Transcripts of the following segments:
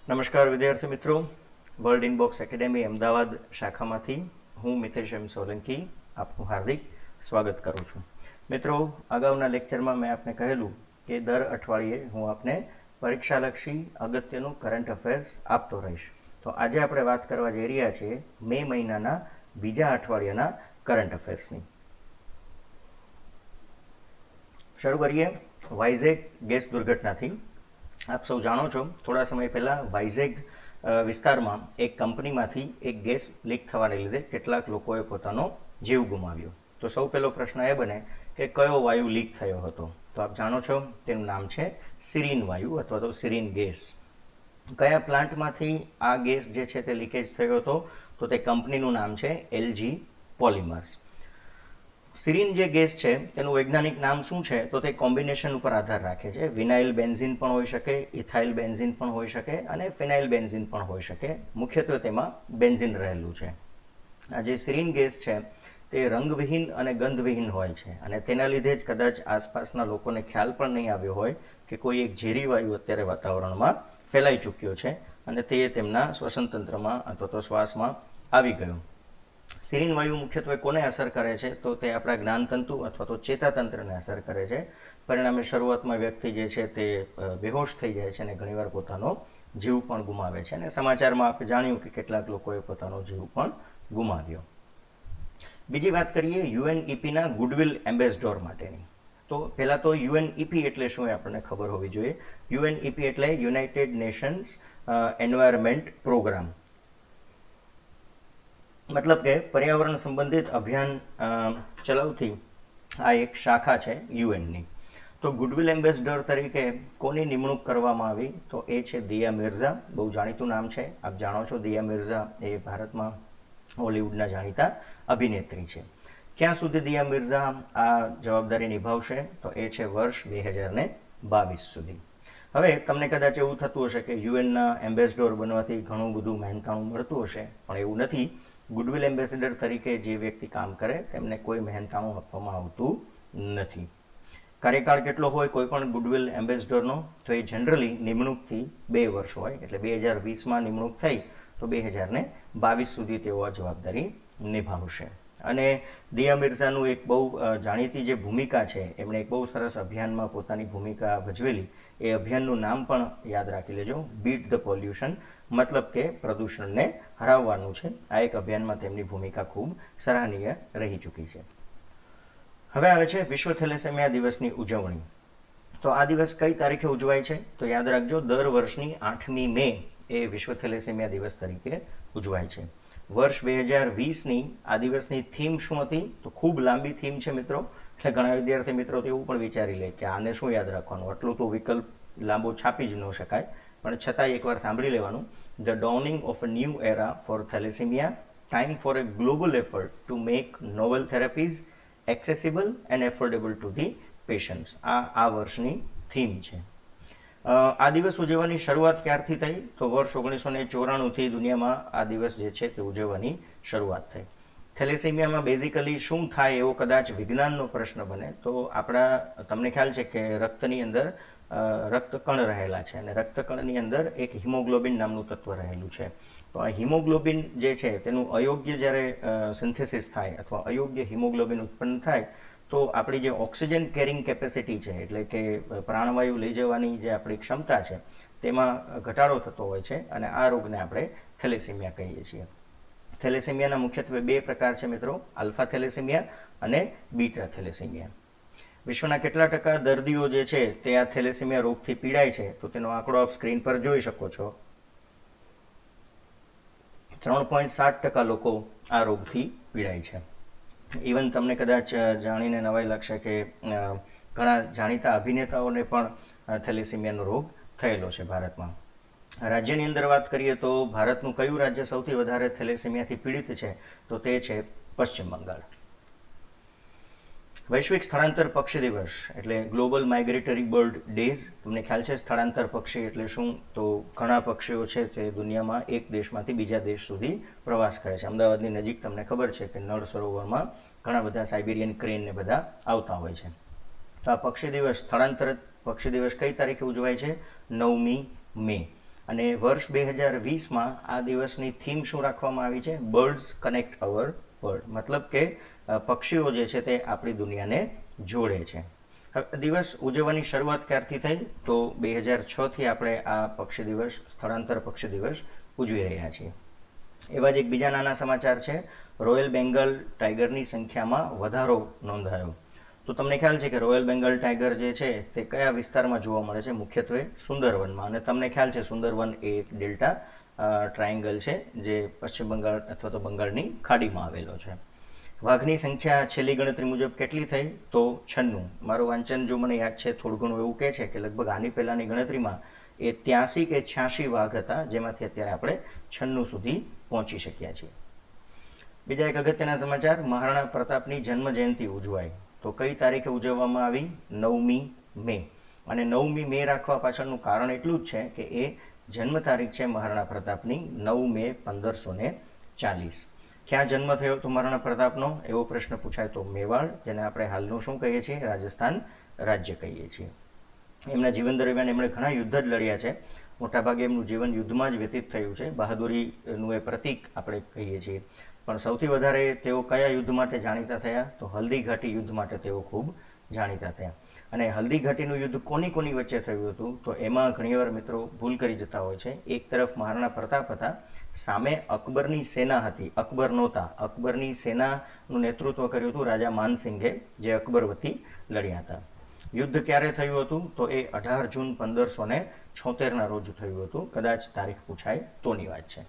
નમસ્કાર વિદ્યાર્થી મિત્રો, વર્લ્ડ ઇનબોક્સ એકેડેમી અમદાવાદ શાખામાંથી હું મિતેશ એમ સોલંકી આપનું હાર્દિક સ્વાગત કરું છું. મિત્રો, અગાઉના લેક્ચરમાં મેં આપને કહેલું કે દર અઠવાડિયે હું આપને પરીક્ષાલક્ષી અગત્યનું કરંટ અફેર્સ આપતો રહીશ. તો આજે આપણે વાત કરવા જઈ રહ્યા છીએ મે મહિનાના બીજા અઠવાડિયાના કરંટ અફેર્સની. શરૂ કરીએ વાઇઝેગ ગેસ દુર્ઘટનાથી. આપ સૌ જાણો છો, થોડા સમય પહેલાં વાઇઝેગ વિસ્તારમાં એક કંપનીમાંથી એક ગેસ લીક થવાને લીધે કેટલાક લોકોએ પોતાનો જીવ ગુમાવ્યો. તો સૌ પહેલો પ્રશ્ન એ બને કે કયો વાયુ લીક થયો હતો? તો આપ જાણો છો તેનું નામ છે સિરીન વાયુ અથવા તો સિરીન ગેસ. કયા પ્લાન્ટમાંથી આ ગેસ જે છે તે લીકેજ થયો હતો? તો તે કંપનીનું નામ છે એલજી પોલિમર્સ. સિરીન જે ગેસ છે તેનું વૈજ્ઞાનિક નામ શું છે? તો તે કોમ્બિનેશન ઉપર આધાર રાખે છે. વિનાઇલ બેન્ઝીન પણ હોઈ શકે, ઇથાઇલ બેન્ઝીન પણ હોઈ શકે અને ફિનાઇલ બેન્ઝીન પણ હોઈ શકે. મુખ્યત્વે તેમાં બેન્ઝીન રહેલું છે. આ જે સિરીન ગેસ છે તે રંગવિહીન અને ગંધવિહીન હોય છે અને તેના લીધે જ કદાચ આસપાસના લોકોને ખ્યાલ પણ નહીં આવ્યો હોય કે કોઈ એક ઝેરી વાયુ અત્યારે વાતાવરણમાં ફેલાઈ ચૂક્યો છે અને તે તેમના શ્વસનતંત્રમાં અથવા તો શ્વાસમાં આવી ગયો. સિરીન વાયુ મુખ્યત્વે કોને અસર કરે છે? તો તે આપણા જ્ઞાનતંતુ અથવા તો ચેતાતંત્રને અસર કરે છે. પરિણામે શરૂઆતમાં વ્યક્તિ જે છે તે બેહોશ થઈ જાય છે અને ઘણીવાર પોતાનો જીવ પણ ગુમાવે છે અને સમાચારમાં આપણે જાણ્યું કે કેટલાક લોકોએ પોતાનો જીવ પણ ગુમાવ્યો. બીજી વાત કરીએ યુએનઈપીના ગુડવિલ એમ્બેસડોર માટેની. તો પહેલાં તો યુએનઈપી એટલે શું એ આપણને ખબર હોવી જોઈએ. યુએનઈપી એટલે યુનાઇટેડ નેશન્સ એન્વાયરમેન્ટ પ્રોગ્રામ, મતલબ કે પર્યાવરણ સંબંધિત અભિયાન ચલાવતી આ એક શાખા છે યુએનની. તો ગુડવિલ એમ્બેસડર તરીકે કોની નિમણૂક કરવામાં આવી? તો એ છે દિયા મિર્ઝા. બહુ જાણીતું નામ છે, આપ જાણો છો દિયા મિર્ઝા એ ભારતમાં હોલિવૂડના જાણીતા અભિનેત્રી છે. ક્યાં સુધી દિયા મિર્ઝા આ જવાબદારી નિભાવશે? તો એ છે વર્ષ 2022 સુધી. હવે તમને કદાચ એવું થતું હશે કે યુએનના એમ્બેસડોર બનવાથી ઘણું બધું મહેનતાણું મળતું હશે, પણ એવું નથી. ગુડવિલ એમ્બેસેડર તરીકે જે વ્યક્તિ કામ કરે તેમને કોઈ મહેનતાણું આપવામાં આવતું નથી. કાર્યકાળ કેટલો હોય કોઈ પણ ગુડવિલ એમ્બેસેડરનો? તો એ જનરલી નિમણૂકથી 2 વર્ષ હોય, એટલે 2020માં નિમણૂક થઈ તો 2022 સુધી તેઓ આ જવાબદારી નિભાવશે. અને દિયા મિર્ઝાનું એક બહુ જાણીતી જે ભૂમિકા છે, એમણે એક બહુ સરસ અભિયાનમાં પોતાની ભૂમિકા ભજવેલી. એ અભિયાનનું નામ પણ યાદ રાખી લેજો, બીટ ધ પોલ્યુશન, મતલબ કે પ્રદૂષણને હરાવવાનું છે. આ એક અભિયાનમાં તેમની ભૂમિકા ખૂબ સરાહનીય રહી ચૂકી છે. હવે આવે છે વિશ્વ થેલેસેમિયા દિવસની ઉજવણી. તો આ દિવસ કઈ તારીખે ઉજવાય છે? તો યાદ રાખજો, દર વર્ષની 8મી મે એ વિશ્વ થેલેસેમિયા દિવસ તરીકે ઉજવાય છે. વર્ષ 2020ની આ દિવસની થીમ શું હતી? તો ખૂબ લાંબી થીમ છે મિત્રો, એટલે ઘણા વિદ્યાર્થી મિત્રો તો એવું પણ વિચારી લે કે આને શું યાદ રાખવાનું, આટલું તો વિકલ્પ લાંબો છાપી જ ન શકાય. પણ છતાંય એકવાર સાંભળી લેવાનું. The dawning of a new era for thalassemia, time for a global effort to make novel therapies accessible and affordable to the patients. આ વર્ષની થીમ છે. આ દિવસ ઉજવવાની શરૂઆત ક્યારથી થઈ? તો વર્ષ 1994થી દુનિયામાં આ દિવસ જે છે તે ઉજવવાની શરૂઆત થઈ. થેલેસેમિયામાં બેઝિકલી શું થાય એવો કદાચ વિજ્ઞાનનો પ્રશ્ન બને તો તમને ખ્યાલ છે કે રક્તની અંદર રક્તકણ રહેલા છે અને રક્તકણની અંદર એક હિમોગ્લોબિન નામનું તત્વ રહેલું છે. તો આ હિમોગ્લોબિન જે છે તેનું અયોગ્ય જ્યારે સિન્થેસિસ થાય અથવા અયોગ્ય હિમોગ્લોબિન ઉત્પન્ન થાય તો આપણી જે ઓક્સિજન કેરિંગ કેપેસિટી છે, એટલે કે પ્રાણવાયુ લઈ જવાની જે આપણી ક્ષમતા છે, તેમાં ઘટાડો થતો હોય છે અને આ રોગને આપણે થેલેસેમિયા કહીએ છીએ. થેલેસેમિયાના મુખ્યત્વે 2 પ્રકાર છે મિત્રો, આલ્ફા થેલેસેમિયા અને બીટા થેલેસેમિયા. વિશ્વના કેટલા ટકા દર્દીઓ જે છે તે આ થેલેસેમિયા રોગથી પીડાય છે? તો તેનો આંકડો આપ સ્ક્રીન પર જોઈ શકો છો. 3.7% લોકો આ રોગથી પીડાય છે. ઇવન તમને કદાચ જાણીને નવાઈ લાગશે કે ઘણા જાણીતા અભિનેતાઓને પણ થેલેસેમિયાનો રોગ થયેલો છે ભારતમાં. રાજ્યની અંદર વાત કરીએ તો ભારતનું કયું રાજ્ય સૌથી વધારે થેલેસેમિયાથી પીડિત છે? તો તે છે પશ્ચિમ બંગાળ. વૈશ્વિક સ્થળાંતર પક્ષી દિવસ એટલે ગ્લોબલ માઇગ્રેટરી બર્ડ ડેઝ. તમને ખ્યાલ છે સ્થળાંતર પક્ષી એટલે શું? તો ઘણા પક્ષીઓ છે તે દુનિયામાં એક દેશમાંથી બીજા દેશ સુધી પ્રવાસ કરે છે. અમદાવાદની નજીક તમને ખબર છે કે નળ સરોવરમાં ઘણા બધા સાઇબેરિયન ક્રેન ને બધા આવતા હોય છે. તો આ પક્ષી દિવસ, સ્થળાંતર પક્ષી દિવસ કઈ તારીખે ઉજવાય છે? 9મી મે. અને વર્ષ 2020માં આ દિવસની થીમ શું રાખવામાં આવી છે? બર્ડ્સ કનેક્ટ અવર વર્લ્ડ, મતલબ કે પક્ષીઓ જે છે તે આપણી દુનિયાને જોડે છે. હવે દિવસ ઉજવવાની શરૂઆત ક્યારથી થઈ? તો 2006થી આપણે આ પક્ષી દિવસ, સ્થળાંતર પક્ષી દિવસ ઉજવી રહ્યા છીએ. એવા જ એક બીજા નાના સમાચાર છે. રોયલ બેંગલ ટાઈગરની સંખ્યામાં વધારો નોંધાયો. તો તમને ખ્યાલ છે કે રોયલ બેંગલ ટાઈગર જે છે તે કયા વિસ્તારમાં જોવા મળે છે? મુખ્યત્વે સુંદરવનમાં. અને તમને ખ્યાલ છે સુંદરવન એ એક ડેલ્ટા ટ્રાયેંગલ છે જે પશ્ચિમ બંગાળ અથવા તો બંગાળની ખાડીમાં આવેલો છે. વાઘની સંખ્યા છેલ્લી ગણતરી મુજબ કેટલી થઈ? તો 96. મારું વાંચન જો મને યાદ છે થોડું ઘણું એવું કહે છે કે લગભગ આની પહેલાંની ગણતરીમાં એ 83 કે 86 વાઘ હતા, જેમાંથી અત્યારે આપણે 96 સુધી પહોંચી શક્યા છીએ. બીજા એક અગત્યના સમાચાર, મહારાણા પ્રતાપની જન્મ જયંતિ ઉજવાય. તો કઈ તારીખે ઉજવવામાં આવી? 9મી મે. અને 9મી મે રાખવા પાછળનું કારણ એટલું જ છે કે એ જન્મ તારીખ છે મહારાણા પ્રતાપની 9 મે 1540. ક્યાં જન્મ થયો હતો મહારાણા પ્રતાપનો? એવો પ્રશ્ન પૂછાય તો મેવાડ, જેને આપણે હાલનું શું કહીએ છીએ? રાજસ્થાન રાજ્ય કહીએ છીએ. એમના જીવન દરમિયાન એમણે ઘણા યુદ્ધ જ લડ્યા છે. મોટાભાગે એમનું જીવન યુદ્ધમાં જ વ્યતીત થયું છે. બહાદુરીનું એ પ્રતીક આપણે કહીએ છીએ. પણ સૌથી વધારે તેઓ કયા યુદ્ધ માટે જાણીતા થયા? તો હલ્દી ઘાટી યુદ્ધ માટે તેઓ ખૂબ જાણીતા થયા. અને હલ્દી ઘાટીનું યુદ્ધ કોની વચ્ચે થયું હતું? તો એમાં ઘણીવાર મિત્રો ભૂલ કરી જતા હોય છે. એક તરફ મહારાણા પ્રતાપ હતા, સામે અકબરની સેના હતી. અકબર નહોતા. અકબરની સેનાનું નેતૃત્વ કર્યું હતું રાજા માનસિંઘે, જે અકબર વતી લડ્યા હતા. યુદ્ધ ક્યારે થયું હતું? તો એ 18 જૂન 1576ના રોજ થયું હતું. કદાચ તારીખ પૂછાય તોની વાત છે.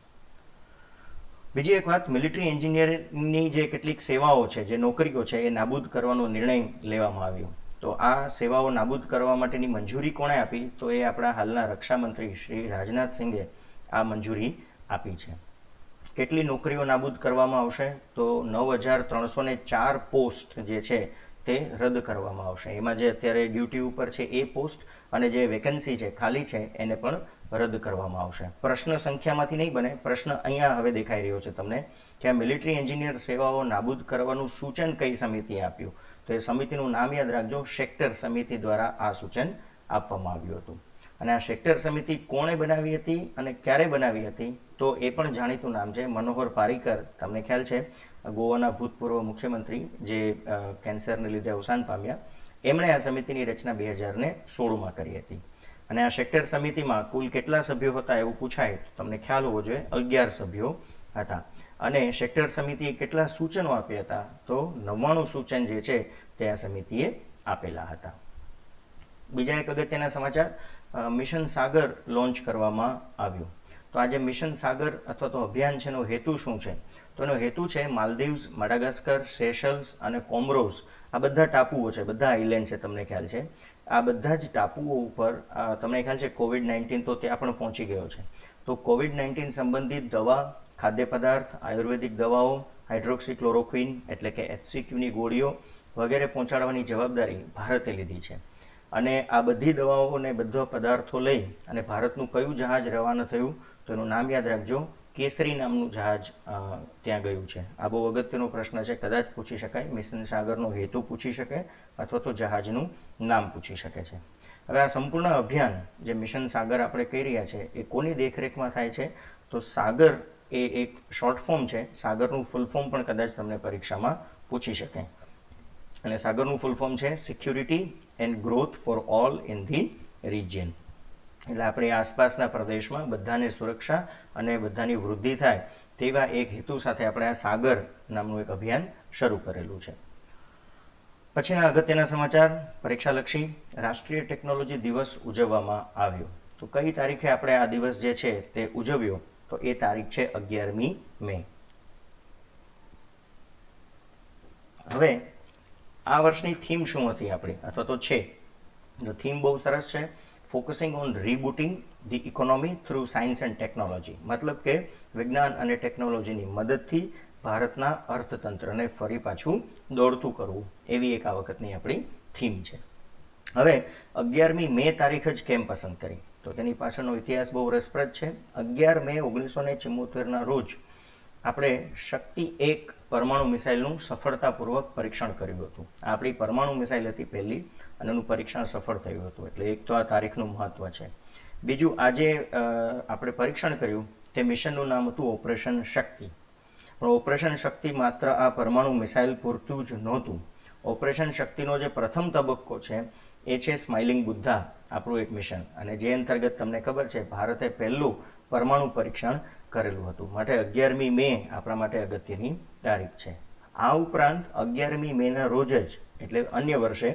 બીજી એક વાત, મિલિટરી એન્જિનિયરની જે કેટલીક સેવાઓ છે, જે નોકરીઓ છે, એ નાબૂદ કરવાનો નિર્ણય લેવામાં આવ્યો. તો આ સેવાઓ નાબૂદ કરવા માટેની મંજૂરી કોણે આપી? તો એ આપણા હાલના રક્ષામંત્રી શ્રી રાજનાથ સિંઘે આ મંજૂરી આપી છે. કેટલી નોકરીઓ નાબૂદ કરવામાં આવશે? તો 9304 પોસ્ટ જે છે તે રદ કરવામાં આવશે. એમાં જે અત્યારે ડ્યુટી ઉપર છે એ પોસ્ટ અને જે વેકેન્સી છે, ખાલી છે, એને પણ રદ કરવામાં આવશે. પ્રશ્ન સંખ્યામાંથી નહીં બને. પ્રશ્ન અહીંયા હવે દેખાઈ રહ્યો છે તમને કે આ મિલિટરી એન્જિનિયર સેવાઓ નાબૂદ કરવાનું સૂચન કઈ સમિતિએ આપ્યું? તો એ સમિતિનું નામ યાદ રાખજો. શેક્ટર સમિતિ દ્વારા આ સૂચન આપવામાં આવ્યું હતું. અને આ શેક્ટર સમિતિ કોણે બનાવી હતી અને ક્યારે બનાવી હતી? તો એ પણ જાણીતું નામ છે, મનોહર પારીકર. તમને ખ્યાલ છે ગોવાના ભૂતપૂર્વ મુખ્યમંત્રી જે કેન્સરને લીધે અવસાન પામ્યા. એમણે આ સમિતિની રચના 2016માં કરી હતી. અને આ શેક્ટર સમિતિમાં કુલ કેટલા સભ્યો હતા એવું પૂછાય તો તમને ખ્યાલ હોવો જોઈએ, 11 સભ્યો હતા. અને શેક્ટર સમિતિએ કેટલા સૂચનો આપ્યા હતા? તો 99 સૂચન જે છે તે આ સમિતિએ આપેલા હતા. બીજા એક અગત્યના સમાચાર, મિશન સાગર લોન્ચ કરવામાં આવ્યું. તો આ જે મિશન સાગર અથવા તો અભિયાન છે એનો હેતુ શું છે? તો એનો હેતુ છે માલદીવ્સ, મડાગાસ્કર, સેશલ્સ અને કોમરોસ, આ બધા ટાપુઓ છે, બધા આઇલેન્ડ છે, તમને ખ્યાલ છે. આ બધા જ ટાપુઓ ઉપર તમને ખ્યાલ છે COVID-19 તો ત્યાં પણ પહોંચી ગયો છે. તો COVID-19 સંબંધિત દવા, ખાદ્ય પદાર્થ, આયુર્વેદિક દવાઓ, હાઇડ્રોક્સીક્લોરોક્વિન એટલે કે HCQની ગોળીઓ વગેરે પહોંચાડવાની જવાબદારી ભારતે લીધી છે. અને આ બધી દવાઓ અને બધા પદાર્થો લઈ અને ભારતનું કયું જહાજ રવાના થયું? તો એનું નામ યાદ રાખજો, કેસરી નામનું જહાજ ત્યાં ગયું છે. આ બહુ અગત્યનો પ્રશ્ન છે, કદાચ પૂછી શકાય. મિશન સાગરનો હેતુ પૂછી શકે અથવા તો જહાજનું નામ પૂછી શકે છે. હવે આ સંપૂર્ણ અભિયાન જે મિશન સાગર આપણે કહી રહ્યા છે એ કોની દેખરેખમાં થાય છે? તો સાગર એ એક શોર્ટ ફોર્મ છે. સાગરનું ફૂલ ફોર્મ પણ કદાચ તમને પરીક્ષામાં પૂછી શકે. અને સાગરનું ફૂલ ફોર્મ છે security and growth for all in the region. એટલે આપણી આસપાસના પ્રદેશમાં બધાને સુરક્ષા અને બધાની વૃદ્ધિ થાય તેવા એક હેતુ સાથે આપણે આ સાગર નામનું એક અભિયાન શરૂ કરેલું છે. પછીના અગત્યના સમાચાર, પરીક્ષાલક્ષી, રાષ્ટ્રીય ટેકનોલોજી દિવસ ઉજવવામાં આવ્યો. તો કઈ તારીખે આપણે આ દિવસ જે છે તે ઉજવ્યો? તો એ તારીખ છે 11મી મે. હવે આ વર્ષની થીમ શું હતી આપણી અથવા તો છે? તો થીમ બહુ સરસ છે, focusing on rebooting the economy through science and technology. મતલબ કે વિજ્ઞાન અને ટેકનોલોજીની મદદથી ભારતના અર્થતંત્રને ફરી પાછું દોડતું કરવું, એવી એક આ વખતની આપણી થીમ છે. હવે 11મી મે તારીખ જ કેમ પસંદ કરી? તો તેની પાછળનો ઇતિહાસ બહુ રસપ્રદ છે. 11 મે 1974ના રોજ આપણે શક્તિ 1 પરમાણુ મિસાઇલનું સફળતાપૂર્વક પરીક્ષણ કર્યું હતું. આપણી પરમાણુ મિસાઇલ હતી પહેલી અને એનું પરીક્ષણ સફળ થયું હતું. એટલે એક તો આ તારીખનું મહત્વ છે. બીજું આજે આપણે પરીક્ષણ કર્યું તે મિશનનું નામ હતું ઓપરેશન શક્તિ. પણ ઓપરેશન શક્તિ માત્ર આ પરમાણુ મિસાઇલ પૂરતું જ નહોતું. ઓપરેશન શક્તિનો જે પ્રથમ તબક્કો છે એ છે સ્માઇલિંગ બુદ્ધા આપણું એક મિશન, અને જે અંતર્ગત તમને ખબર છે ભારતે પહેલું પરમાણુ પરીક્ષણ કરેલું હતું. માટે 11મી મે આપણા માટે અગત્યની તારીખ છે. આ ઉપરાંત 11મી મેના રોજ જ એટલે અન્ય વર્ષે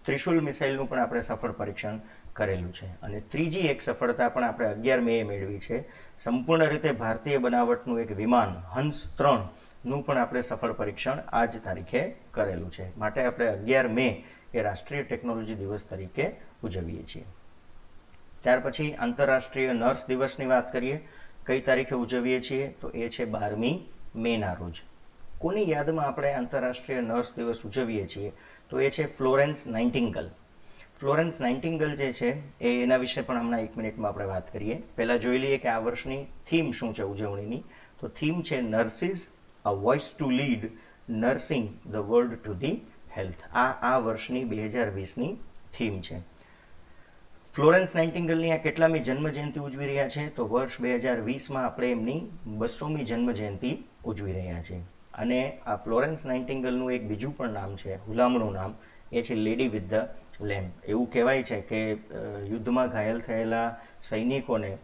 ત્રિશુલ મિસાઇલનું પણ આપણે સફળ પરીક્ષણ કરેલું છે. અને ત્રીજી એક સફળતા પણ આપણે 11 મેએ મેળવી છે. સંપૂર્ણ રીતે ભારતીય બનાવટનું એક વિમાન હંસ-3 નું પણ આપણે સફળ પરીક્ષણ આ જ તારીખે કરેલું છે. માટે આપણે 11 મે એ રાષ્ટ્રીય ટેકનોલોજી દિવસ તરીકે ઉજવીએ છીએ. ત્યાર પછી આંતરરાષ્ટ્રીય નર્સ દિવસની વાત કરીએ. કઈ તારીખે ઉજવીએ છીએ તો એ છે 12મી મેના રોજ. કોની યાદમાં આપણે આંતરરાષ્ટ્રીય નર્સ દિવસ ઉજવીએ છીએ તો એ છે ફ્લોરેન્સ નાઇટિંગેલ. ફ્લોરેન્સ નાઇટિંગેલ જે છે એના વિશે પણ હમણાં 1 મિનિટમાં આપણે વાત કરીએ. પહેલાં જોઈ લઈએ કે આ વર્ષની થીમ શું છે ઉજવણીની. તો થીમ છે nurses a voice to lead nursing the world to the health. આ વર્ષની 2020ની થીમ છે. ફ્લોરેન્સ નાઇટિંગેલની આ કેટલામી જન્મજયંતિ ઉજવી રહ્યા છે તો વર્ષ 2020માં આપણે એમની 200મી જન્મજયંતિ ઉજવી રહ્યા છીએ. અને આ ફ્લોરેન્સ નાઇટિંગેલનું એક બીજું પણ નામ છે, હુલામણું નામ, એ છે લેડી વિથ ધ લેમ્પ. એવું કહેવાય છે કે યુદ્ધમાં ઘાયલ થયેલા સૈનિકોને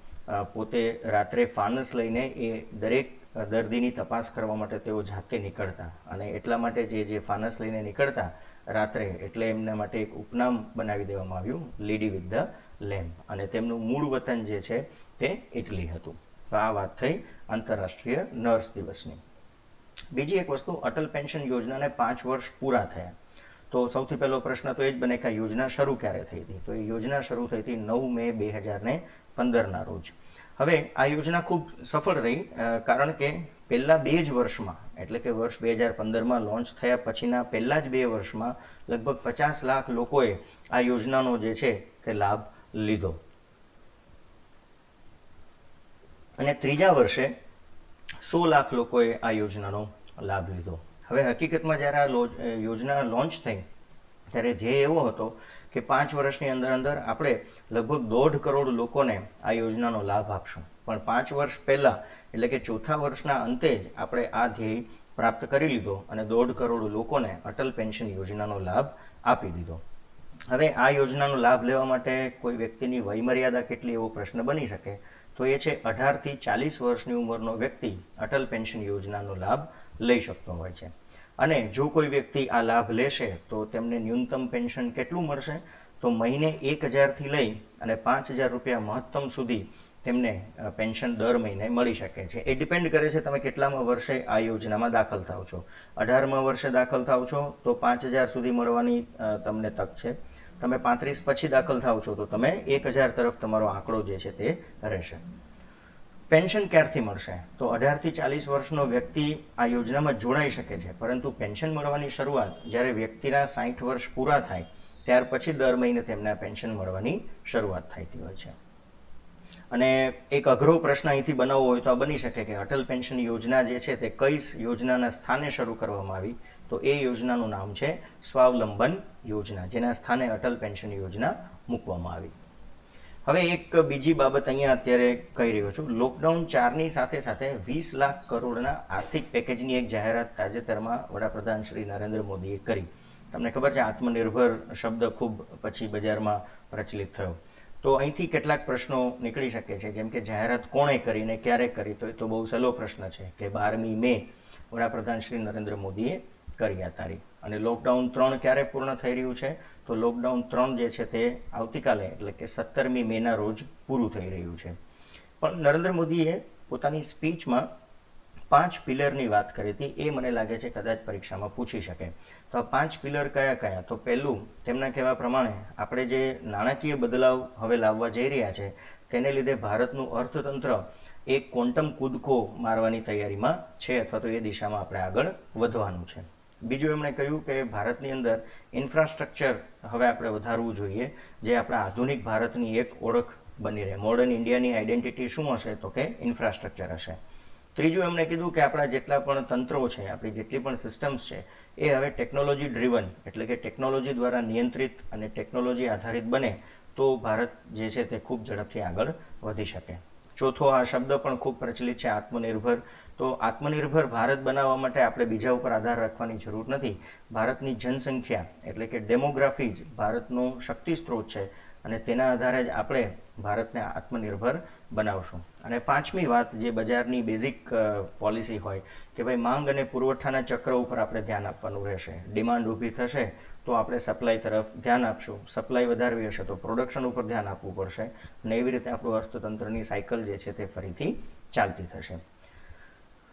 પોતે રાત્રે ફાનસ લઈને એ દરેક દર્દીની તપાસ કરવા માટે તેઓ જાતે નીકળતા, અને એટલા માટે જે ફાનસ લઈને નીકળતા રાત્રે એટલે એમના માટે એક ઉપનામ બનાવી દેવામાં આવ્યું, લેડી વિથ ધ લેમ્પ. અને તેમનું મૂળ વતન જે છે તે ઇટલી હતું. તો આ વાત થઈ આંતરરાષ્ટ્રીય નર્સ દિવસની. બીજી એક વસ્તુ, અટલ પેન્શન યોજનાને 5 વર્ષ પૂરા થયા. તો સૌથી પહેલો પ્રશ્ન તો એ જ બને કે આ યોજના શરૂ ક્યારે થઈ હતી. તો એ યોજના શરૂ થઈ હતી 9 મે 2015ના રોજ. હવે આ યોજના ખૂબ સફળ રહી, કારણ કે પહેલા 2 જ વર્ષમાં એટલે કે વર્ષ 2015માં લોન્ચ થયા પછીના પહેલા જ 2 વર્ષમાં લગભગ 50 લાખ લોકોએ આ યોજનાનો જે છે તે લાભ લીધો. અને ત્રીજા વર્ષે 100 લાખ લોકોએ આ યોજનાનો લાભ લીધો. હવે હકીકતમાં જ્યારે આ યોજના લોન્ચ થઈ ત્યારે ધ્યેય એવો હતો કે 5 વર્ષની અંદર આપણે લગભગ 1.5 કરોડ લોકોને આ યોજનાનો લાભ આપશું. પણ 5 વર્ષ પહેલાં એટલે કે ચોથા વર્ષના અંતે જ આપણે આ ધ્યેય પ્રાપ્ત કરી લીધો અને 1.5 કરોડ લોકોને અટલ પેન્શન યોજનાનો લાભ આપી દીધો. હવે આ યોજનાનો લાભ લેવા માટે કોઈ વ્યક્તિની વયમર્યાદા કેટલી એવો પ્રશ્ન બની શકે. તો એ છે 18 થી 40 વર્ષની ઉંમરનો વ્યક્તિ અટલ પેન્શન યોજનાનો લાભ લઈ શકતો હોય છે. અને જો કોઈ વ્યક્તિ આ લાભ લેશે તો તેમને ન્યૂનતમ પેન્શન કેટલું મળશે તો મહિને 1000થી લઈ અને 5000 રૂપિયા મહત્તમ સુધી તેમને પેન્શન દર મહિને મળી શકે છે. એ ડિપેન્ડ કરે છે તમે કેટલામાં વર્ષે આ યોજનામાં દાખલ થાવ છો. 18માં વર્ષે દાખલ થાવ છો તો 5000 સુધી મળવાની તમને તક છે. તમે 35 પછી દાખલ થાવ છો તો તમે 1000 તરફ તમારો આંકડો જે છે તે રહેશે. પેન્શન ક્યારથી મળશે તો 18 થી 40 વર્ષનો વ્યક્તિ આ યોજનામાં જોડાઈ શકે છે, પરંતુ પેન્શન મળવાની શરૂઆત જ્યારે વ્યક્તિના 60 વર્ષ પૂરા થાય ત્યાર પછી દર મહિને તેમને પેન્શન મળવાની શરૂઆત થતી હોય છે. અને એક અઘરો પ્રશ્ન અહીંથી બનાવવો હોય તો આ બની શકે કે અટલ પેન્શન યોજના જે છે તે કઈ યોજનાના સ્થાને શરૂ કરવામાં આવી. તો એ યોજનાનું નામ છે સ્વાવલંબન યોજના, જેના સ્થાને અટલ પેન્શન યોજના મૂકવામાં આવી. હવે એક બીજી બાબત અહીંયા અત્યારે કહી રહ્યો છું. લોકડાઉન 4ની સાથે સાથે 20 લાખ કરોડના આર્થિક પેકેજની એક જાહેરાત તાજેતરમાં વડાપ્રધાન શ્રી નરેન્દ્ર મોદીએ કરી. તમને ખબર છે આત્મનિર્ભર શબ્દ ખૂબ પછી બજારમાં પ્રચલિત થયો. તો અહીંથી કેટલાક પ્રશ્નો નીકળી શકે છે, જેમ કે જાહેરાત કોણે કરી ને ક્યારે કરી. તો એ તો બહુ સહેલો પ્રશ્ન છે કે 12મી મે વડાપ્રધાન શ્રી નરેન્દ્ર મોદીએ કરી આ તારીખ. અને લોકડાઉન 3 ક્યારે પૂર્ણ થઈ રહ્યું છે તો લોકડાઉન 3 જે છે તે આવતીકાલે એટલે કે 17મી મેના રોજ પૂરું થઈ રહ્યું છે. પણ નરેન્દ્ર મોદીએ પોતાની સ્પીચમાં 5 પિલરની વાત કરી હતી. એ મને લાગે છે કદાચ પરીક્ષામાં પૂછી શકે. તો આ 5 પિલર કયા કયા? તો પહેલું, તેમના કહેવા પ્રમાણે આપણે જે નાણાકીય બદલાવ હવે લાવવા જઈ રહ્યા છે તેને લીધે ભારતનું અર્થતંત્ર એક ક્વોન્ટમ કૂદકો મારવાની તૈયારીમાં છે, અથવા તો એ દિશામાં આપણે આગળ વધવાનું છે. બીજું એમણે કહ્યું કે ભારતની અંદર ઇન્ફ્રાસ્ટ્રક્ચર હવે આપણે વધારવું જોઈએ, જે આપણા આધુનિક ભારતની એક ઓળખ બની રહે. મોડર્ન ઇન્ડિયાની આઈડેન્ટિટી શું હશે તો કે ઇન્ફ્રાસ્ટ્રક્ચર હશે. ત્રીજું એમણે કીધું કે આપણા જેટલા પણ તંત્રો છે, આપણી જેટલી પણ સિસ્ટમ્સ છે એ હવે ટેકનોલોજી ડ્રીવન એટલે કે ટેકનોલોજી દ્વારા નિયંત્રિત અને ટેકનોલોજી આધારિત બને તો ભારત જે છે તે ખૂબ ઝડપથી આગળ વધી શકે. ચોથો આ શબ્દ પણ ખૂબ પ્રચલિત છે, આત્મનિર્ભર. તો આત્મનિર્ભર ભારત બનાવવા માટે આપણે બીજા ઉપર આધાર રાખવાની જરૂર નથી. ભારતની જનસંખ્યા એટલે કે ડેમોગ્રાફી જ ભારતનો શક્તિ સ્ત્રોત છે અને તેના આધારે જ આપણે ભારતને આત્મનિર્ભર બનાવશું. અને પાંચમી વાત જે બજારની બેઝિક પોલિસી હોય કે ભાઈ માંગ અને પુરવઠાના ચક્ર ઉપર આપણે ધ્યાન આપવાનું રહેશે. ડિમાન્ડ ઊભી થશે તો આપણે સપ્લાય તરફ ધ્યાન આપશું, સપ્લાય વધારવી હશે તો પ્રોડક્શન ઉપર ધ્યાન આપવું પડશે અને એવી રીતે આપણું અર્થતંત્રની સાયકલ જે છે તે ફરીથી ચાલતી થશે.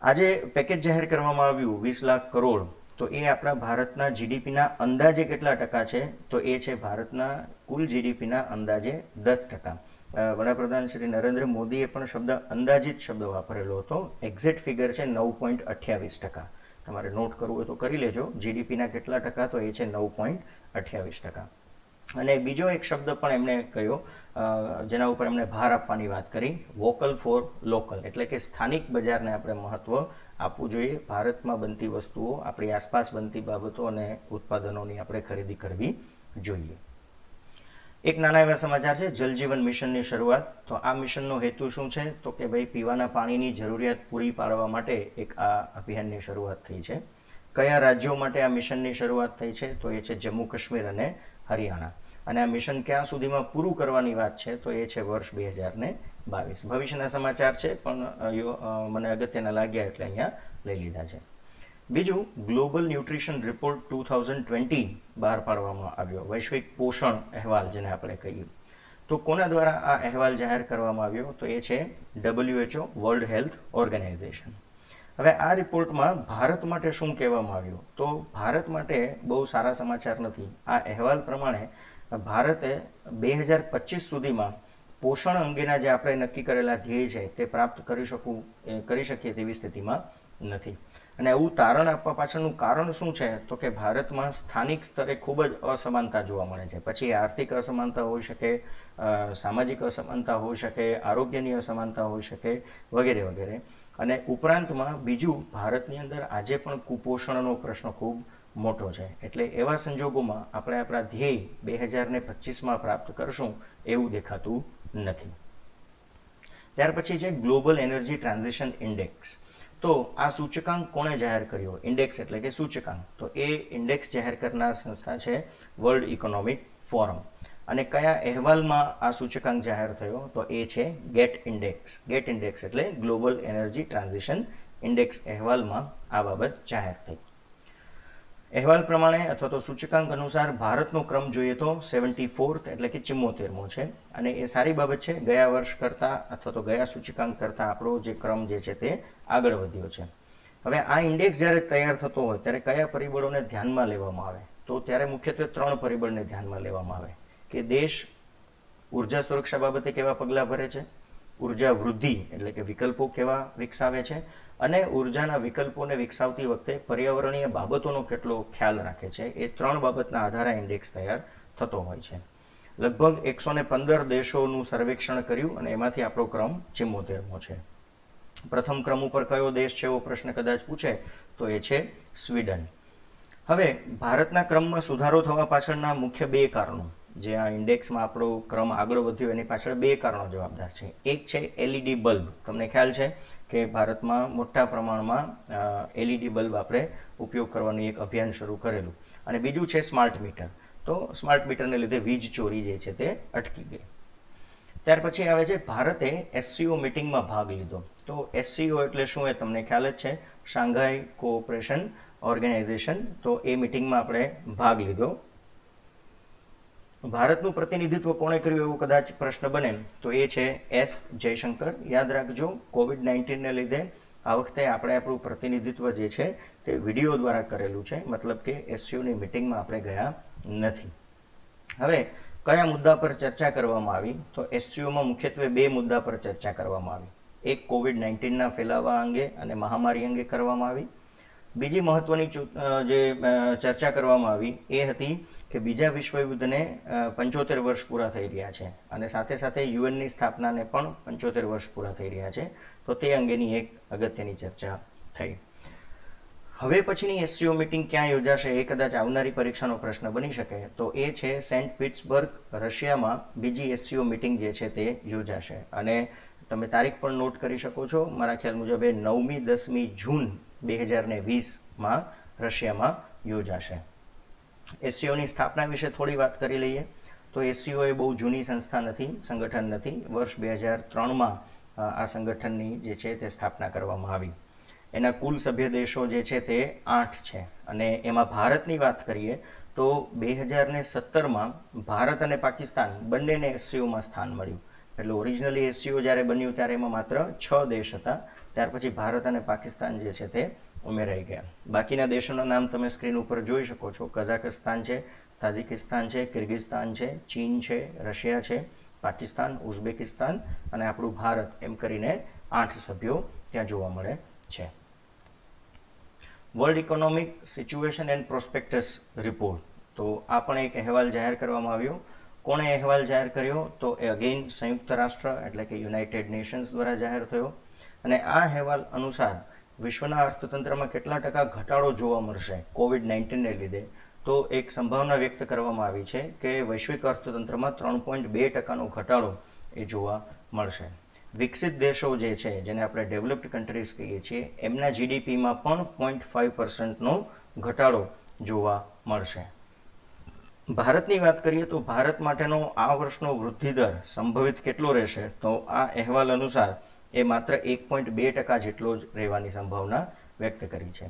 આજે પેકેજ જાહેર કરવામાં આવ્યું 20 લાખ કરોડ, તો એ આપણા ભારતના જીડીપીના અંદાજે કેટલા ટકા છે? તો એ છે ભારતના કુલ જીડીપીના અંદાજે 10%. વડાપ્રધાન શ્રી નરેન્દ્ર મોદીએ પણ શબ્દ અંદાજિત શબ્દ વાપરેલો હતો. એક્ઝેક્ટ ફિગર છે 9.28%. તમારે નોટ કરવું હોય તો કરી લેજો. જીડીપીના કેટલા ટકા? તો એ છે 9.28%. અને બીજો એક શબ્દ પણ એમણે કહ્યો જેના ઉપર એમણે ભાર આપવાની વાત કરી, વોકલ ફોર લોકલ, એટલે કે સ્થાનિક બજારને આપણે મહત્વ આપવું જોઈએ. ભારતમાં બનતી વસ્તુઓ, આપણી આસપાસ બનતી બાબતો અને ઉત્પાદનોની આપણે ખરીદી કરવી જોઈએ. એક નાના એવા સમાચાર છે, જલ જીવન મિશનની શરૂઆત. તો આ મિશનનો હેતુ શું છે? તો કે ભાઈ પીવાના પાણીની જરૂરિયાત પૂરી પાડવા માટે એક આ અભિયાનની શરૂઆત થઈ છે. કયા રાજ્યો માટે આ મિશનની શરૂઆત થઈ છે? તો એ છે જમ્મુ કાશ્મીર અને હરિયાણા. અને આ મિશન ક્યાં સુધીમાં પૂરું કરવાની વાત છે? તો એ છે વર્ષ 2022. ભવિષ્યના સમાચાર છે પણ મને અગત્યના લાગ્યા એટલે અહીંયા લઈ લીધા છે. બીજું, ગ્લોબલ ન્યુટ્રિશન રિપોર્ટ 2020 બહાર પાડવામાં આવ્યો, વૈશ્વિક પોષણ અહેવાલ જેને આપણે કહીએ. તો કોના દ્વારા આ અહેવાલ જાહેર કરવામાં આવ્યો? તો એ છે WHO, વર્લ્ડ હેલ્થ ઓર્ગેનાઇઝેશન. હવે આ રિપોર્ટમાં ભારત માટે શું કહેવામાં આવ્યું? તો ભારત માટે બહુ સારા સમાચાર નથી. આ અહેવાલ પ્રમાણે ભારતે 2025 સુધીમાં પોષણ અંગેના જે આપણે નક્કી કરેલા ધ્યેય છે તે પ્રાપ્ત કરી શકીએ તેવી સ્થિતિમાં નથી. અને એવું તારણ આપવા પાછળનું કારણ શું છે? તો કે ભારતમાં સ્થાનિક સ્તરે ખૂબ જ અસમાનતા જોવા મળે છે. પછી આર્થિક અસમાનતા હોઈ શકે, સામાજિક અસમાનતા હોઈ શકે, આરોગ્યની અસમાનતા હોઈ શકે, વગેરે વગેરે. અને ઉપરાંતમાં બીજું, ભારતની અંદર આજે પણ કુપોષણનો પ્રશ્ન ખૂબ મોટો છે. એટલે એવા સંજોગોમાં આપણે આપણા ધ્યેય 2025માં પ્રાપ્ત કરશું એવું દેખાતું નથી. ત્યાર પછી છે ગ્લોબલ એનર્જી ટ્રાન્ઝિશન ઇન્ડેક્સ. તો આ સૂચકાંક કોણે જાહેર કર્યો? ઇન્ડેક્સ એટલે કે સૂચકાંક. તો એ ઇન્ડેક્સ જાહેર કરનાર સંસ્થા છે વર્લ્ડ ઇકોનોમિક ફોરમ. અને કયા અહેવાલમાં આ સૂચકાંક જાહેર થયો? તો એ છે ગેટ ઇન્ડેક્સ. ગેટ ઇન્ડેક્સ એટલે ગ્લોબલ એનર્જી ટ્રાન્ઝિશન ઇન્ડેક્સ અહેવાલમાં આ બાબત જાહેર થઈ. અહેવાલ પ્રમાણે અથવા તો સૂચકાંક અનુસાર ભારતનો ક્રમ જોઈએ તો 74th એટલે કે 74મો છે. અને એ સારી બાબત છે. ગયા વર્ષ કરતાં અથવા તો ગયા સૂચકાંક કરતાં આપણો જે ક્રમ જે છે તે આગળ વધ્યો છે. હવે આ ઇન્ડેક્સ જ્યારે તૈયાર થતો હોય ત્યારે કયા પરિબળોને ધ્યાનમાં લેવામાં આવે? તો ત્યારે મુખ્યત્વે 3 પરિબળને ધ્યાનમાં લેવામાં આવે કે દેશ ઉર્જા સુરક્ષા બાબતે કેવા પગલાં ભરે છે, ઉર્જા વૃદ્ધિ એટલે કે વિકલ્પો કેવા વિકસાવે છે, અને ઉર્જાના વિકલ્પોને વિકસાવતી વખતે પર્યાવરણીય બાબતોનો કેટલો ખ્યાલ રાખે છે. એ 3 બાબતના આધારે ઇન્ડેક્સ તૈયાર થતો હોય છે. લગભગ 115 દેશોનું સર્વેક્ષણ કર્યું અને એમાંથી આપણો ક્રમ 74મો છે. પ્રથમ ક્રમ ઉપર કયો દેશ છે એવો પ્રશ્ન કદાચ પૂછે તો એ છે સ્વીડન. હવે ભારતના ક્રમમાં સુધારો થવા પાછળના મુખ્ય 2 કારણો, જે આ ઇન્ડેક્સમાં આપણો ક્રમ આગળ વધ્યો એની પાછળ 2 કારણો જવાબદાર છે. એક છે LED બલ્બ. તમને ખ્યાલ છે કે ભારતમાં મોટા પ્રમાણમાં LED બલ્બ આપણે ઉપયોગ કરવાનું એક અભિયાન શરૂ કરેલું. અને બીજું છે સ્માર્ટ મીટર. તો સ્માર્ટ મીટરને લીધે વીજ ચોરી જે છે તે અટકી ગઈ. ત્યાર પછી આવે છે ભારતે SCO મિટિંગમાં ભાગ લીધો. તો SCO એટલે શું એ તમને ખ્યાલ જ છે, શાંઘાઈ કોઓપરેશન ઓર્ગેનાઇઝેશન. તો એ મિટિંગમાં આપણે ભાગ લીધો. ભારતનું પ્રતિનિધિત્વ કોણે કર્યું એવું કદાચ પ્રશ્ન બને તો એ છે S જયશંકર. યાદ રાખજો, COVID-19ને લીધે આ વખતે આપણે આપણું પ્રતિનિધિત્વ જે છે તે વિડીયો દ્વારા કરેલું છે, મતલબ કે SCOની મિટિંગમાં આપણે ગયા નથી. હવે કયા મુદ્દા પર ચર્ચા કરવામાં આવી? તો SCOમાં મુખ્યત્વે 2 મુદ્દા પર ચર્ચા કરવામાં આવી. એક કોવિડ-19ના ફેલાવા અંગે અને મહામારી અંગે કરવામાં આવી. બીજી મહત્વની જે ચર્ચા કરવામાં આવી એ હતી કે બીજા વિશ્વયુદ્ધને 75 વર્ષ પૂરા થઈ રહ્યા છે અને સાથે સાથે યુએનની સ્થાપનાને પણ 75 વર્ષ પૂરા થઈ રહ્યા છે. તો તે અંગેની એક અગત્યની ચર્ચા થઈ. હવે પછીની એસસીઓ મિટિંગ ક્યાં યોજાશે એ કદાચ આવનારી પરીક્ષાનો પ્રશ્ન બની શકે, તો એ છે સેન્ટ પીટર્સબર્ગ, રશિયામાં બીજી એસસીઓ મિટિંગ જે છે તે યોજાશે. અને તમે તારીખ પણ નોટ કરી શકો છો. મારા ખ્યાલ મુજબ એ 9મી-10મી જૂન 2020માં રશિયામાં યોજાશે. એસસીઓની સ્થાપના વિશે થોડી વાત કરી લઈએ. તો એસસીઓ એ બહુ જૂની સંસ્થા નથી, સંગઠન નથી. વર્ષ 2003માં આ સંગઠનની જે છે તે સ્થાપના કરવામાં આવી. એના કુલ સભ્ય દેશો જે છે તે 8 છે. અને એમાં ભારતની વાત કરીએ તો 2017માં ભારત અને પાકિસ્તાન બંનેને એસસીઓમાં સ્થાન મળ્યું. એટલે ઓરિજિનલી એસસીઓ જ્યારે બન્યું ત્યારે એમાં માત્ર 6 દેશ હતા. ત્યાર પછી ભારત અને પાકિસ્તાન જે છે તે ઉમેરાઈ ગયા. બાકીના દેશોના નામ તમે સ્ક્રીન ઉપર જોઈ શકો છો. કઝાકસ્તાન છે, તાજિકિસ્તાન છે, કિર્ગિસ્તાન છે, ચીન છે, રશિયા છે, પાકિસ્તાન, ઉઝબેકિસ્તાન અને આપણું ભારત, એમ કરીને 8 સભ્યો ત્યાં જોવા મળે છે. World economic situation and prospectus report, તો આ પણ એક અહેવાલ જાહેર કરવામાં આવ્યો. કોણે અહેવાલ જાહેર કર્યો? તો એ અગેઇન સંયુક્ત રાષ્ટ્ર એટલે કે યુનાઇટેડ નેશન્સ દ્વારા જાહેર થયો. અને આ અહેવાલ અનુસાર વિશ્વના અર્થતંત્રમાં કેટલા ટકા ઘટાડો જોવા મળશે કોવિડ-19ને લીધે, તો એક સંભાવના વ્યક્ત કરવામાં આવી છે કે વૈશ્વિક અર્થતંત્રમાં 3.2% ઘટાડો એ જોવા મળશે. વિકસિત દેશો જે છે, જેને આપણે ડેવલપ્ડ કન્ટ્રીઝ કહીએ છીએ, એમના જીડીપીમાં પણ 0.5%નો ઘટાડો જોવા મળશે. ભારતની વાત કરીએ તો ભારત માટેનો આ વર્ષનો વૃદ્ધિ દર સંભવિત કેટલો રહેશે? તો આ અહેવાલ અનુસાર એ માત્ર 1.2% જેટલો જ રહેવાની સંભાવના વ્યક્ત કરી છે.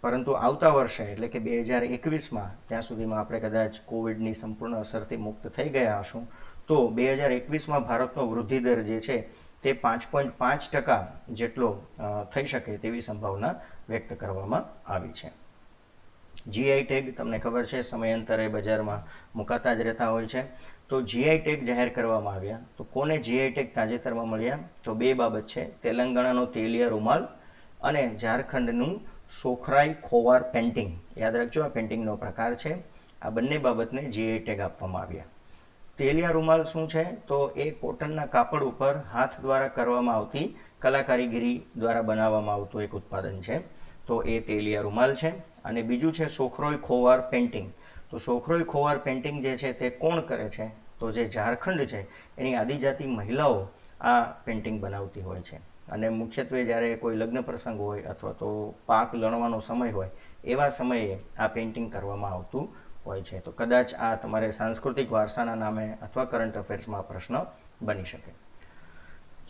પરંતુ આવતા વર્ષે એટલે કે 2021માં, ત્યાં સુધીમાં આપણે કદાચ કોવિડની સંપૂર્ણ અસરથી મુક્ત થઈ ગયા હશું, તો 2021માં ભારતનો વૃદ્ધિ દર જે છે તે 5.5% જેટલો થઈ શકે તેવી સંભાવના વ્યક્ત કરવામાં આવી છે. જીઆઈ ટેગ તમને ખબર છે સમયાંતરે બજારમાં મુકાતા જ રહેતા હોય છે. તો જીઆઈ ટેગ જાહેર કરવામાં આવ્યા. તો કોને જીઆઈ ટેગ તાજેતરમાં મળ્યા? તો 2 બાબત છે. તેલંગાણાનો તેલિયા રૂમાલ અને ઝારખંડનું સોખરાઈ ખોવાર પેન્ટિંગ. યાદ રાખજો, આ પેન્ટિંગનો પ્રકાર છે. આ બંને બાબતને જીઆઈ ટેગ આપવામાં આવ્યા. તેલિયા રૂમાલ શું છે? તો એ કોટનના કાપડ ઉપર હાથ દ્વારા કરવામાં આવતી કલાકારીગીરી દ્વારા બનાવવામાં આવતું એક ઉત્પાદન છે. તો એ તેલિયા રૂમાલ છે. અને બીજું છે સોખરોઈ ખોવાર પેન્ટિંગ. તો સોખરોઈ ખોવાર પેન્ટિંગ જે છે તે કોણ કરે છે? તો જે ઝારખંડ છે એની આદિજાતિ મહિલાઓ આ પેન્ટિંગ બનાવતી હોય છે. અને મુખ્યત્વે જ્યારે કોઈ લગ્ન પ્રસંગ હોય અથવા તો પાક લણવાનો સમય હોય, એવા સમયે આ પેઇન્ટિંગ કરવામાં આવતું હોય છે. તો કદાચ આ તમારે સાંસ્કૃતિક વારસાના નામે અથવા કરંટ અફેર્સમાં પ્રશ્ન બની શકે.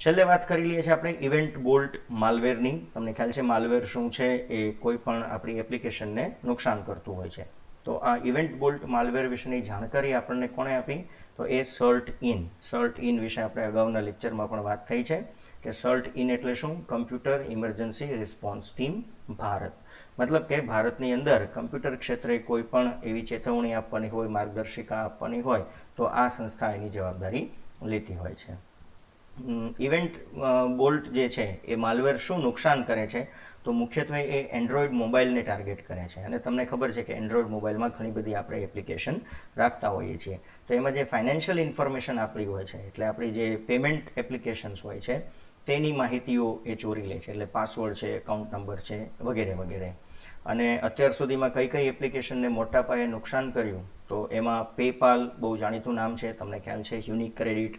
છેલ્લે વાત કરી લઈએ છીએ આપણે ઇવેન્ટ બોલ્ટ માલવેરની. તમને ખ્યાલ છે માલવેર શું છે? એ કોઈ પણ આપણી એપ્લિકેશનને નુકસાન કરતું હોય છે. તો આ ઇવેન્ટ બોલ્ટ માલવેર વિશેની જાણકારી આપણને કોણે આપી? તો એ સર્ટ ઇન. સર્ટ ઇન વિશે આપણે અગાઉના લેક્ચરમાં પણ વાત થઈ છે કે સર્ટ ઇન એટલે શું? Computer emergency response team Bharat. મતલબ કે ભારતની અંદર કમ્પ્યુટર ક્ષેત્રે કોઈ પણ એવી ચેતવણી આપવાની હોય, માર્ગદર્શિકા આપવાની હોય, તો આ સંસ્થા એની જવાબદારી લેતી હોય છે. ઇવેન્ટ બોલ્ટ જે છે એ માલવેર શું નુકસાન કરે છે? તો મુખ્યત્વે એ એન્ડ્રોઈડ મોબાઈલને ટાર્ગેટ કરે છે. અને તમને ખબર છે કે એન્ડ્રોઈડ મોબાઈલમાં ઘણી બધી આપણે એપ્લિકેશન રાખતા હોઈએ છીએ. તો એમાં જે ફાઇનાન્શિયલ ઇન્ફોર્મેશન આપણી હોય છે, એટલે આપણી જે પેમેન્ટ એપ્લિકેશન્સ હોય છે તેની માહિતીઓ એ ચોરી લે છે. એટલે પાસવર્ડ છે, એકાઉન્ટ નંબર છે, વગેરે વગેરે. અને અત્યાર સુધીમાં કઈ કઈ એપ્લિકેશનને મોટા પાયે નુકસાન કર્યું? તો એમાં પેપાલ બહુ જાણીતું નામ છે, તમને ખ્યાલ છે. યુનિક ક્રેડિટ,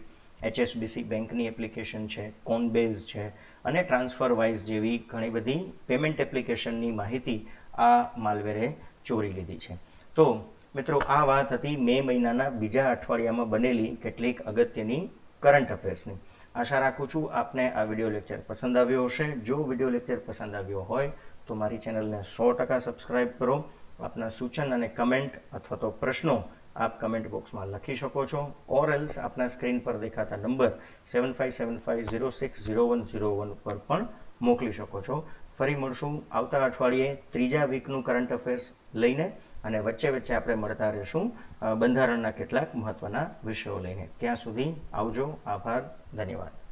HSBC બેંકની એપ્લિકેશન છે, કોનબેઝ છે, અને ટ્રાન્સફરવાઇઝ જેવી ઘણી બધી પેમેન્ટ એપ્લિકેશનની માહિતી આ માલવેરે ચોરી લીધી છે. તો મિત્રો, આ વાત હતી મે મહિનાના બીજા અઠવાડિયામાં બનેલી કેટલીક અગત્યની કરંટ અફેર્સની. આશા રાખું છું આપને આ વિડીયો લેક્ચર પસંદ આવ્યો હશે. જો વિડીયો લેક્ચર પસંદ આવ્યો હોય તો મારી ચેનલને 100% સબસ્ક્રાઈબ કરો. આપના સૂચન અને કમેન્ટ અથવા તો પ્રશ્નો આપ કમેન્ટ બોક્સમાં લખી શકો છો. ઓર એલ્સ આપના સ્ક્રીન પર દેખાતા નંબર 7575060101 પર પણ મોકલી શકો છો. ફરી મળશું આવતા અઠવાડિયે ત્રીજા વીકનું કરંટ અફેર્સ લઈને, અને વચ્ચે વચ્ચે આપણે મળતા રહીશું બંધારણના કેટલાક મહત્વના વિષયો લઈને. ત્યાં સુધી આવજો. આભાર. ધન્યવાદ.